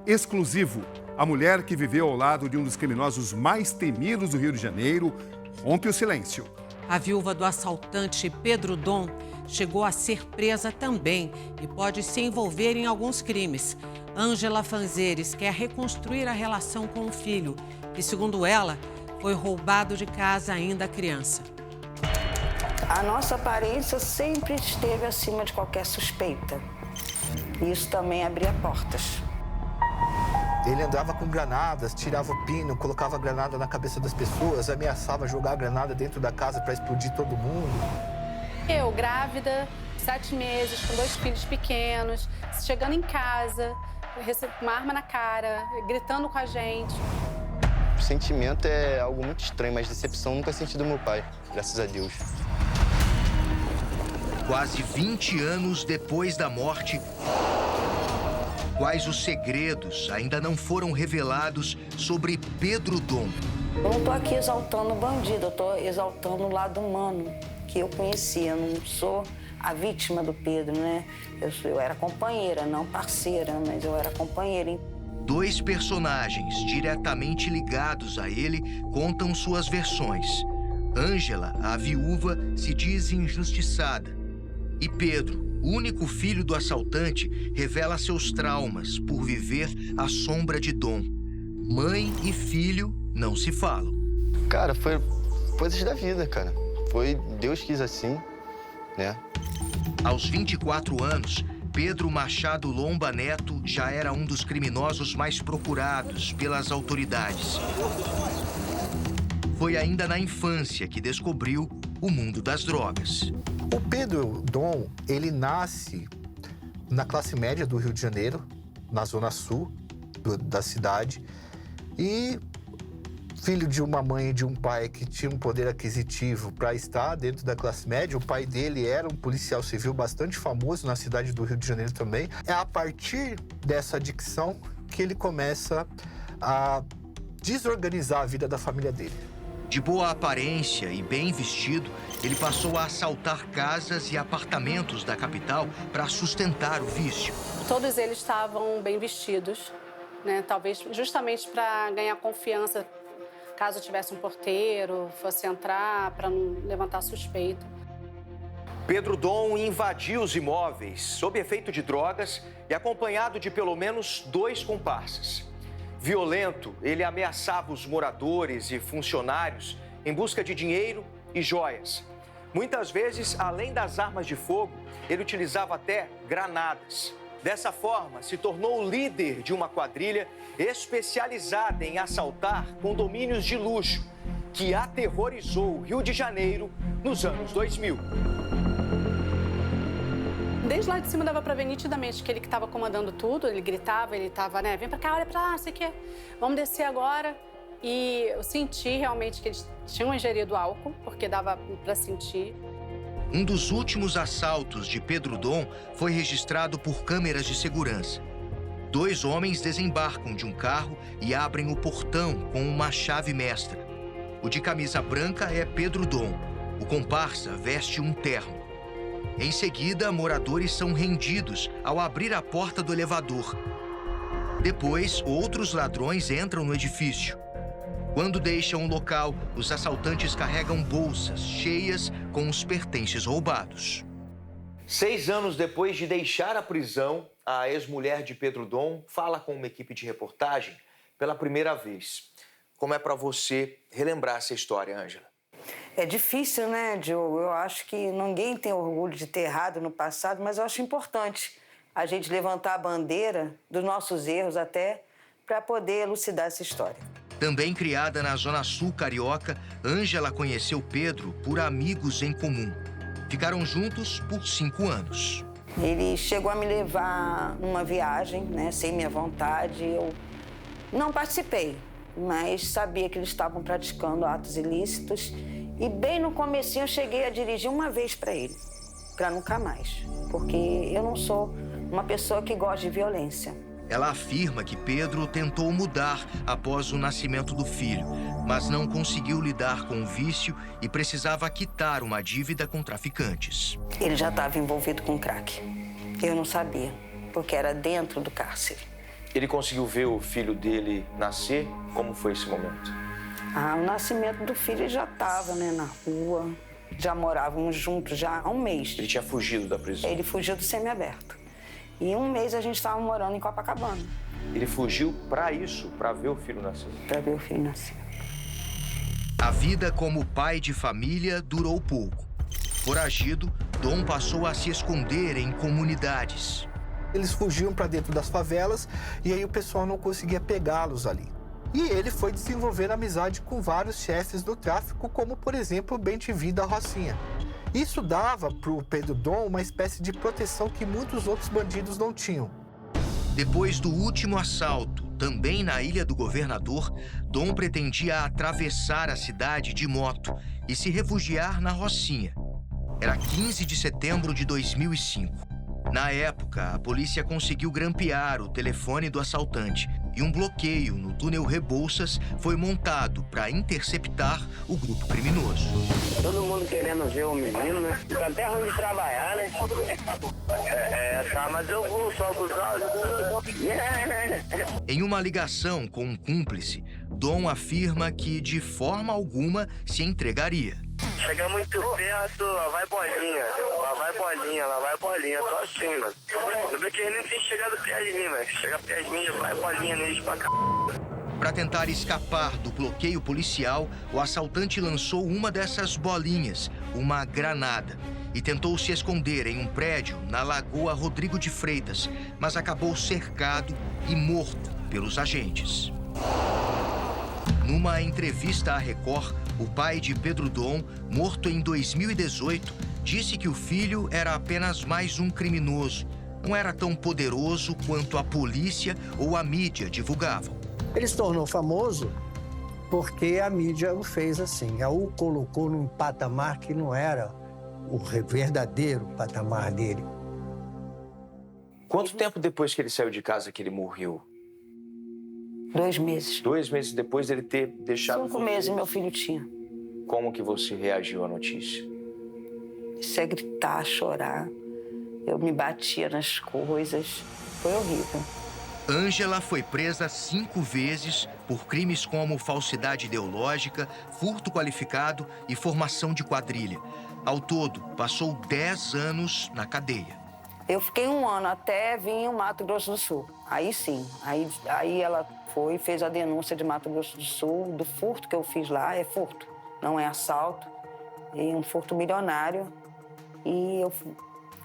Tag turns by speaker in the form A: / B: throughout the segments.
A: Exclusivo. A mulher que viveu ao lado de um dos criminosos mais temidos do Rio de Janeiro rompe o silêncio.
B: A viúva do assaltante Pedro Dom chegou a ser presa também e pode se envolver em alguns crimes. Ângela Fanzeres quer reconstruir a relação com o filho, que, segundo ela, foi roubado de casa ainda criança.
C: A nossa aparência sempre esteve acima de qualquer suspeita. Isso também abria portas.
D: Ele andava com granadas, tirava o pino, colocava a granada na cabeça das pessoas, ameaçava jogar a granada dentro da casa para explodir todo mundo.
E: Eu, grávida, 7 meses, com 2 filhos pequenos, chegando em casa, com uma arma na cara, gritando com a gente.
F: O sentimento é algo muito estranho, mas decepção nunca senti do meu pai, graças a Deus.
G: Quase 20 anos depois da morte, quais os segredos ainda não foram revelados sobre Pedro Dom?
C: Eu não estou aqui exaltando o bandido, eu estou exaltando o lado humano que eu conhecia. Eu não sou a vítima do Pedro, né? Eu era companheira, não parceira, mas eu era companheira.
G: Dois personagens diretamente ligados a ele contam suas versões. Ângela, a viúva, se diz injustiçada. E Pedro, o único filho do assaltante, revela seus traumas por viver à sombra de Dom. Mãe e filho não se falam.
F: Cara, foi coisas da vida, cara. Foi Deus quis assim, né?
G: Aos 24 anos, Pedro Machado Lomba Neto já era um dos criminosos mais procurados pelas autoridades. Foi ainda na infância que descobriu o mundo das drogas.
D: O Pedro Dom, ele nasce na classe média do Rio de Janeiro, na zona sul da cidade, e filho de uma mãe e de um pai que tinha um poder aquisitivo para estar dentro da classe média. O pai dele era um policial civil bastante famoso na cidade do Rio de Janeiro também. É a partir dessa adicção que ele começa a desorganizar a vida da família dele.
G: De boa aparência e bem vestido, ele passou a assaltar casas e apartamentos da capital para sustentar o vício.
E: Todos eles estavam bem vestidos, né? Talvez justamente para ganhar confiança, caso tivesse um porteiro, fosse entrar, para não levantar suspeita.
H: Pedro Dom invadiu os imóveis sob efeito de drogas e acompanhado de pelo menos 2 comparsas. Violento, ele ameaçava os moradores e funcionários em busca de dinheiro e joias. Muitas vezes, além das armas de fogo, ele utilizava até granadas. Dessa forma, se tornou o líder de uma quadrilha especializada em assaltar condomínios de luxo, que aterrorizou o Rio de Janeiro nos anos 2000.
E: Desde lá de cima dava pra ver nitidamente que ele que estava comandando tudo, ele gritava, ele estava, né, vem pra cá, olha pra lá, não sei o quê, vamos descer agora. E eu senti realmente que eles tinham ingerido álcool, porque dava pra sentir.
G: Um dos últimos assaltos de Pedro Dom foi registrado por câmeras de segurança. 2 homens desembarcam de um carro e abrem o portão com uma chave mestra. O de camisa branca é Pedro Dom. O comparsa veste um terno. Em seguida, moradores são rendidos ao abrir a porta do elevador. Depois, outros ladrões entram no edifício. Quando deixam o local, os assaltantes carregam bolsas cheias com os pertences roubados.
H: 6 anos depois de deixar a prisão, a ex-mulher de Pedro Dom fala com uma equipe de reportagem pela primeira vez. Como é para você relembrar essa história, Ângela?
C: É difícil, né, Diogo? Eu acho que ninguém tem orgulho de ter errado no passado, mas eu acho importante a gente levantar a bandeira dos nossos erros até para poder elucidar essa história.
G: Também criada na Zona Sul carioca, Ângela conheceu Pedro por amigos em comum. Ficaram juntos por 5 anos.
C: Ele chegou a me levar numa viagem, né, sem minha vontade. Eu não participei, mas sabia que eles estavam praticando atos ilícitos. E bem no comecinho eu cheguei a dirigir uma vez para ele, para nunca mais. Porque eu não sou uma pessoa que gosta de violência.
G: Ela afirma que Pedro tentou mudar após o nascimento do filho, mas não conseguiu lidar com o vício e precisava quitar uma dívida com traficantes.
C: Ele já estava envolvido com crack. Eu não sabia, porque era dentro do cárcere.
H: Ele conseguiu ver o filho dele nascer? Como foi esse momento?
C: O nascimento do filho já estava, né, na rua. Já morávamos juntos já há um mês.
H: Ele tinha fugido da prisão?
C: Ele fugiu do semiaberto. E um mês a gente estava morando em Copacabana.
H: Ele fugiu para isso, para ver o filho nascer?
C: Para ver o filho nascer.
G: A vida como pai de família durou pouco. Foragido, Dom passou a se esconder em comunidades.
D: Eles fugiam para dentro das favelas e aí o pessoal não conseguia pegá-los ali. E ele foi desenvolver amizade com vários chefes do tráfico, como, por exemplo, o Bem-te-Vi da Rocinha. Isso dava para o Pedro Dom uma espécie de proteção que muitos outros bandidos não tinham.
G: Depois do último assalto, também na Ilha do Governador, Dom pretendia atravessar a cidade de moto e se refugiar na Rocinha. Era 15 de setembro de 2005. Na época, a polícia conseguiu grampear o telefone do assaltante e um bloqueio no túnel Rebouças foi montado para interceptar o grupo criminoso.
I: Todo mundo querendo ver o menino, né? Fica até ruim de trabalhar, né? Tá, mas eu vou só com os olhos.
G: Em uma ligação com um cúmplice, Dom afirma que de forma alguma se entregaria.
I: Chega muito perto, lá vai bolinha, lá vai bolinha, lá vai bolinha, tô assim, mano. Eu vi que ele nem tem chegado perto de mim, mas chega perto de mim, já vai bolinha neles pra cá.
G: Para tentar escapar do bloqueio policial, o assaltante lançou uma dessas bolinhas, uma granada, e tentou se esconder em um prédio na Lagoa Rodrigo de Freitas, mas acabou cercado e morto pelos agentes. Numa entrevista à Record, o pai de Pedro Dom, morto em 2018, disse que o filho era apenas mais um criminoso. Não era tão poderoso quanto a polícia ou a mídia divulgavam.
J: Ele se tornou famoso porque a mídia o fez assim. O colocou num patamar que não era o verdadeiro patamar dele.
H: Quanto tempo depois que ele saiu de casa que ele morreu?
C: 2 meses.
H: 2 meses depois dele ter deixado...
C: 5 meses meu filho tinha.
H: Como que você reagiu à notícia?
C: Isso é gritar, chorar. Eu me batia nas coisas. Foi horrível.
G: Ângela foi presa 5 vezes por crimes como falsidade ideológica, furto qualificado e formação de quadrilha. Ao todo, passou 10 anos na cadeia.
C: Eu fiquei 1 ano até vir em Mato Grosso do Sul. Aí sim. Aí ela fez a denúncia de Mato Grosso do Sul, do furto que eu fiz lá. É furto, não é assalto. É um furto milionário. E eu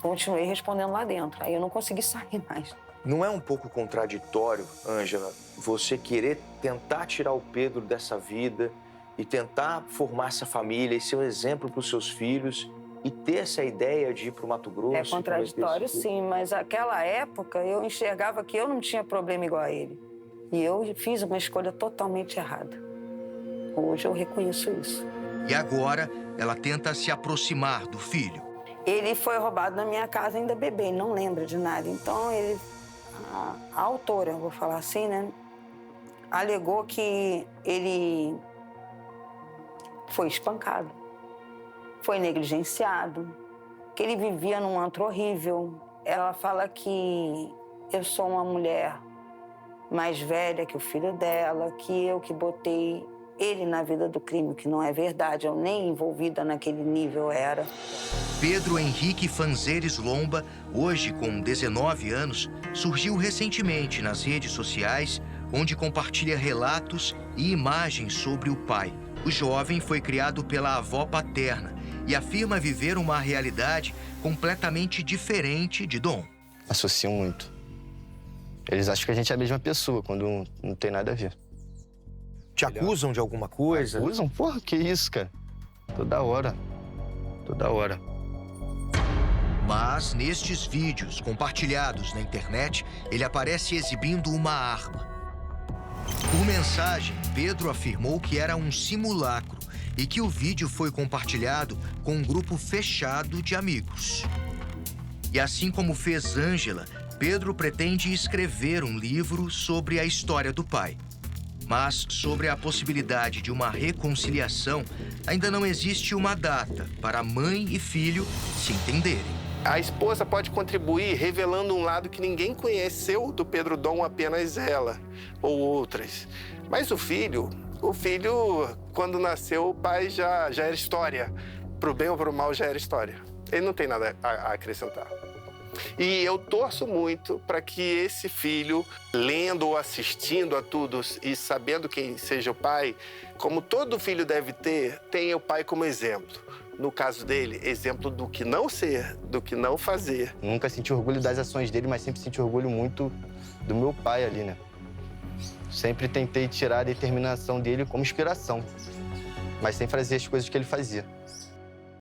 C: continuei respondendo lá dentro. Aí eu não consegui sair mais.
H: Não é um pouco contraditório, Ângela, você querer tentar tirar o Pedro dessa vida e tentar formar essa família e ser um exemplo para os seus filhos e ter essa ideia de ir para o Mato Grosso?
C: É contraditório, sim, mas naquela época eu enxergava que eu não tinha problema igual a ele. E eu fiz uma escolha totalmente errada. Hoje eu reconheço isso.
G: E agora ela tenta se aproximar do filho.
C: Ele foi roubado na minha casa ainda bebê, não lembra de nada. Então a autora, vou falar assim, né, alegou que ele foi espancado, foi negligenciado, que ele vivia num antro horrível. Ela fala que eu sou uma mulher mais velha que o filho dela, que eu que botei ele na vida do crime, que não é verdade, eu nem envolvida naquele nível era.
G: Pedro Henrique Fanzeres Lomba, hoje com 19 anos, surgiu recentemente nas redes sociais, onde compartilha relatos e imagens sobre o pai. O jovem foi criado pela avó paterna e afirma viver uma realidade completamente diferente de Dom.
F: Associam muito. Eles acham que a gente é a mesma pessoa, quando não tem nada a ver.
H: Te acusam de alguma coisa?
F: Acusam? Porra, que isso, cara? Toda hora. Toda hora.
G: Mas nestes vídeos compartilhados na internet, ele aparece exibindo uma arma. Por mensagem, Pedro afirmou que era um simulacro e que o vídeo foi compartilhado com um grupo fechado de amigos. E assim como fez Ângela, Pedro pretende escrever um livro sobre a história do pai. Mas sobre a possibilidade de uma reconciliação, ainda não existe uma data para mãe e filho se entenderem.
K: A esposa pode contribuir revelando um lado que ninguém conheceu do Pedro Dom, apenas ela ou outras. Mas o filho, quando nasceu, o pai já era história. Pro bem ou pro mal já era história. Ele não tem nada a acrescentar. E eu torço muito para que esse filho, lendo ou assistindo a tudo e sabendo quem seja o pai, como todo filho deve ter, tenha o pai como exemplo. No caso dele, exemplo do que não ser, do que não fazer.
F: Nunca senti orgulho das ações dele, mas sempre senti orgulho muito do meu pai ali, né? Sempre tentei tirar a determinação dele como inspiração, mas sem fazer as coisas que ele fazia.